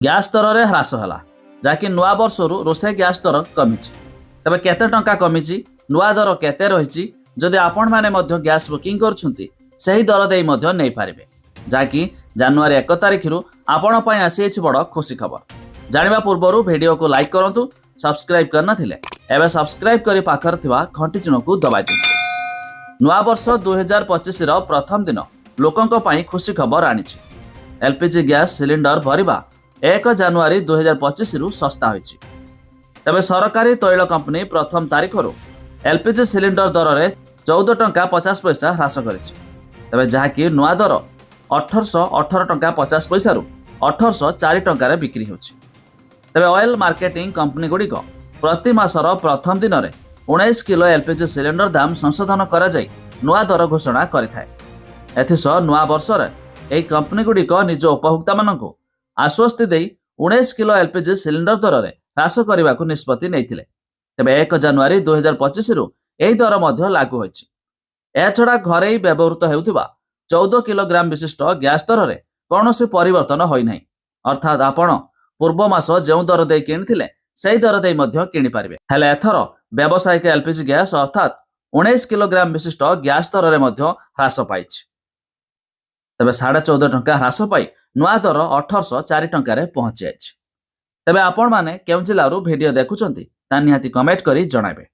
Gas ଦରରେ ହ୍ରାସ ହେଲା, ଯାହାକି ନୂଆ ବର୍ଷରୁ ରୋଷେଇ ଗ୍ୟାସ୍ ଦର କମିଛି। ତେବେ କେତେ ଟଙ୍କା କମିଛି, ନୂଆ ଦର କେତେ ରହିଛି, ଯଦି ଆପଣମାନେ ମଧ୍ୟ ଗ୍ୟାସ୍ ବୁକିଂ କରୁଛନ୍ତି ସେହି ଦର ଦେଇ ମଧ୍ୟ ନେଇପାରିବେ, ଯାହାକି ଜାନୁଆରୀ 1 ତାରିଖରୁ ଆପଣ ପାଇଁ ଆସିଯାଇଛି ବଡ଼ ଖୁସି ଖବର। ଜାଣିବା ପୂର୍ବରୁ ଭିଡ଼ିଓକୁ ଲାଇକ୍ କରନ୍ତୁ। ସବସ୍କ୍ରାଇବ୍ କରିନଥିଲେ ଏବେ ସବସ୍କ୍ରାଇବ୍ କରି ପାଖରେ ଥିବା ଘଣ୍ଟି ଚିହ୍ନକୁ ଦବାଇ ଦିଅନ୍ତୁ। ନୂଆବର୍ଷ 2025ର ପ୍ରଥମ ଦିନ ଲୋକଙ୍କ ପାଇଁ ଖୁସି ଖବର ଆଣିଛି। ଏଲ୍ପିଜି ଗ୍ୟାସ୍ ସିଲିଣ୍ଡର ଭରିବା 1 ଜାନୁଆରୀ 2025ରୁ ଶସ୍ତା ହୋଇଛି। ତେବେ ସରକାରୀ ତୈଳ କମ୍ପାନୀ ପ୍ରଥମ ତାରିଖରୁ ଏଲ୍ପିଜି ସିଲିଣ୍ଡର ଦରରେ 14 ଟଙ୍କା 50 ପଇସା ହ୍ରାସ କରିଛି। ତେବେ ଯାହାକି ନୂଆ ଦର 1818 ଟଙ୍କା 50 ପଇସାରୁ 1804 ଟଙ୍କାରେ ବିକ୍ରି ହେଉଛି। ତେବେ ଅଏଲ୍ ମାର୍କେଟିଂ କମ୍ପାନୀ ଗୁଡ଼ିକ ପ୍ରତି ମାସର ପ୍ରଥମ ଦିନରେ 19 କିଲୋ ଏଲ୍ପିଜି ସିଲିଣ୍ଡର ଦାମ ସଂଶୋଧନ କରାଯାଇ ନୂଆ ଦର ଘୋଷଣା କରିଥାଏ। ଏଥିସହ ନୂଆ ବର୍ଷରେ ଏହି କମ୍ପାନୀ ଗୁଡ଼ିକ ନିଜ ଉପଭୋକ୍ତାମାନଙ୍କୁ ଆଶ୍ୱସ୍ତି ଦେଇ 19 କିଲୋ ଏଲ୍ପିଜି ସିଲିଣ୍ଡର ଦରରେ ହ୍ରାସ କରିବାକୁ ନିଷ୍ପତ୍ତି ନେଇଥିଲେ। ତେବେ 1 ଜାନୁଆରୀ 2025ରୁ ଏହି ଦର ମଧ୍ୟ ଲାଗୁ ହୋଇଛି। ଏହାଛଡ଼ା ଘରୋଇ ବ୍ୟବହୃତ ହେଉଥିବା 14 କିଲୋଗ୍ରାମ ବିଶିଷ୍ଟ ଗ୍ୟାସ୍ ଦରରେ କୌଣସି ପରିବର୍ତ୍ତନ ହୋଇନାହିଁ। ଅର୍ଥାତ୍ ଆପଣ ପୂର୍ବ ମାସ ଯେଉଁ ଦର ଦେଇ କିଣିଥିଲେ ସେହି ଦର ଦେଇ ମଧ୍ୟ କିଣିପାରିବେ। ହେଲେ ଏଥର ବ୍ୟବସାୟିକ ଏଲ୍ପିଜି ଗ୍ୟାସ୍ ଅର୍ଥାତ୍ 19 କିଲୋଗ୍ରାମ ବିଶିଷ୍ଟ ଗ୍ୟାସ୍ ଦରରେ ମଧ୍ୟ ହ୍ରାସ ପାଇଛି। ତେବେ 14.5 ଟଙ୍କା ହ୍ରାସ ପାଇ ନୂଆ ଦର 1804 ଟଙ୍କାରେ ପହଞ୍ଚି ଯାଇଛି। ତେବେ ଆପଣମାନେ କେଉଁ ଜିଲ୍ଲାରୁ ଭିଡ଼ିଓ ଦେଖୁଛନ୍ତି ତାହା ନିହାତି କମେଣ୍ଟ କରି ଜଣାଇବେ।